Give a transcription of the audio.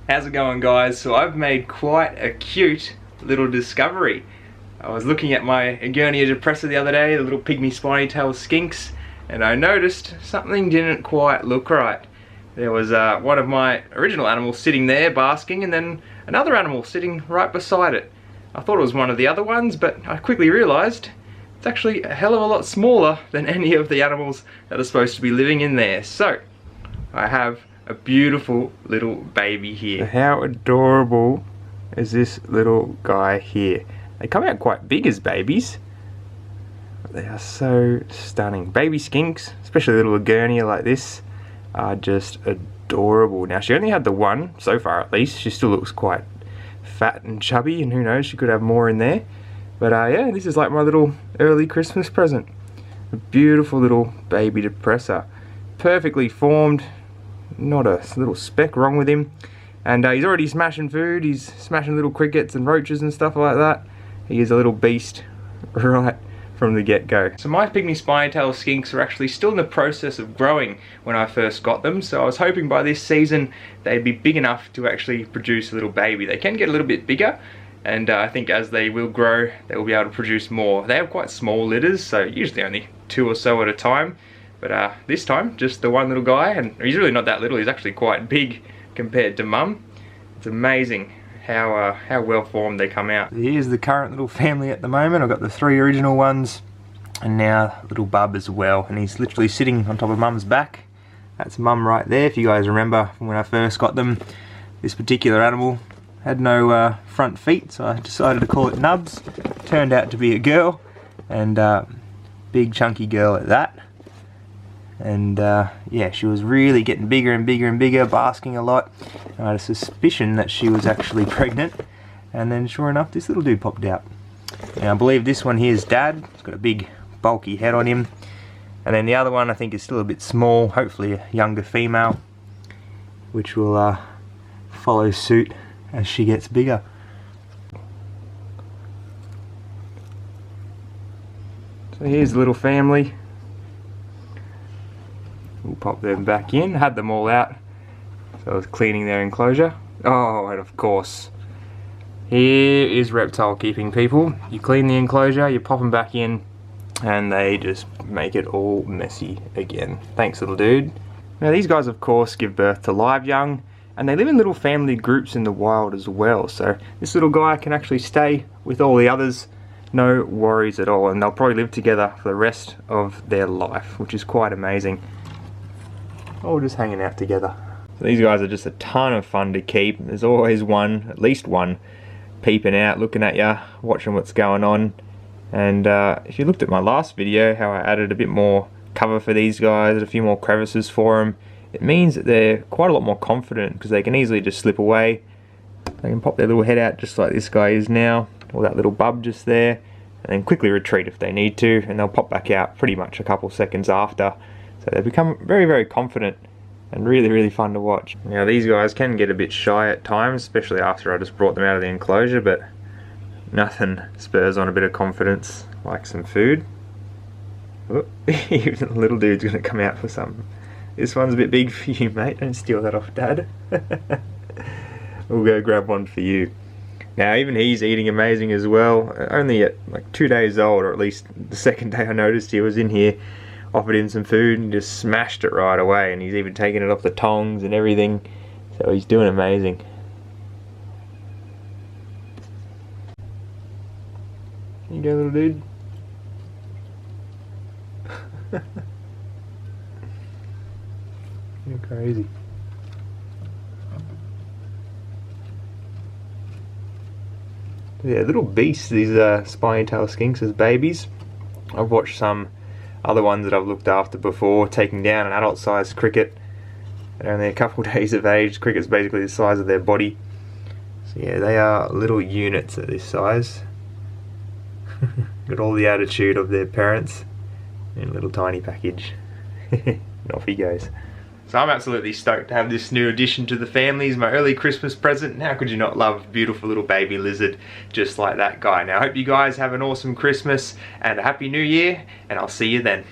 How's it going, guys? So I've made quite a cute little discovery. I was looking at my Egernia depressa the other day, the little Pygmy spiny tail skinks, and I noticed something didn't quite look right. There was one of my original animals sitting there basking, and then another animal sitting right beside it. I thought it was one of the other ones, but I quickly realized it's actually a hell of a lot smaller than any of the animals that are supposed to be living in there. So I have a beautiful little baby here. How adorable is this little guy here? They come out quite big as babies. They are so stunning. Baby skinks, especially little Egernia like this, are just adorable. Now, she only had the one so far, at least. She still looks quite fat and chubby, and who knows, she could have more in there. But yeah, this is like my little early Christmas present. A beautiful little baby depressa. Perfectly formed, not a little speck wrong with him. And he's already smashing food. He's smashing little crickets and roaches and stuff like that. He is a little beast right from the get-go. So my Pygmy spiny tail skinks are actually still in the process of growing when I first got them, so I was hoping by this season they'd be big enough to actually produce a little baby. They can get a little bit bigger, and I think as they will grow, they will be able to produce more. They have quite small litters, so usually only 2 or so at a time, but this time just the one little guy, and he's really not that little, he's actually quite big compared to mum. It's amazing how well formed they come out. Here's the current little family at the moment. I've got the 3 original ones and now little bub as well, and he's literally sitting on top of mum's back. That's mum right there. If you guys remember from when I first got them, this particular animal had no front feet, so I decided to call it Nubs. Turned out to be a girl, and big chunky girl at that. And yeah, she was really getting bigger and bigger and bigger, basking a lot. I had a suspicion that she was actually pregnant, and then sure enough this little dude popped out. Now I believe this one here is dad. He's got a big bulky head on him, and then the other one I think is still a bit small, hopefully a younger female, which will follow suit as she gets bigger. So here's the little family. We'll pop them back in. Had them all out, so I was cleaning their enclosure. Oh, and of course, here is reptile keeping, people. You clean the enclosure, you pop them back in, and they just make it all messy again. Thanks, little dude. Now these guys of course give birth to live young, and they live in little family groups in the wild as well, so this little guy can actually stay with all the others, no worries at all, and they'll probably live together for the rest of their life, which is quite amazing. All just hanging out together. So these guys are just a ton of fun to keep. There's always one, at least one, peeping out, looking at you, watching what's going on. And if you looked at my last video, how I added a bit more cover for these guys, a few more crevices for them, it means that they're quite a lot more confident, because they can easily just slip away. They can pop their little head out just like this guy is now, or that little bub just there, and then quickly retreat if they need to, and they'll pop back out pretty much a couple seconds after. So they become very, very confident and really, really fun to watch. Now these guys can get a bit shy at times, especially after I just brought them out of the enclosure, but nothing spurs on a bit of confidence like some food. Oh, even the little dude's gonna come out for something. This one's a bit big for you, mate. Don't steal that off Dad. We'll go grab one for you. Now even he's eating amazing as well. Only at like 2 days old, or at least the second day I noticed he was in here. Offered him some food and just smashed it right away, and he's even taking it off the tongs and everything, so he's doing amazing. Here you go, little dude. You're crazy. Yeah, little beasts, these spiny tail skinks as babies. I've watched some other ones that I've looked after before taking down an adult sized cricket at only a couple days of age. Cricket's basically the size of their body. So yeah, they are little units at this size. Got all the attitude of their parents in a little tiny package. And off he goes. So I'm absolutely stoked to have this new addition to the family. It's my early Christmas present, and how could you not love a beautiful little baby lizard just like that guy? Now I hope you guys have an awesome Christmas and a happy new year, and I'll see you then.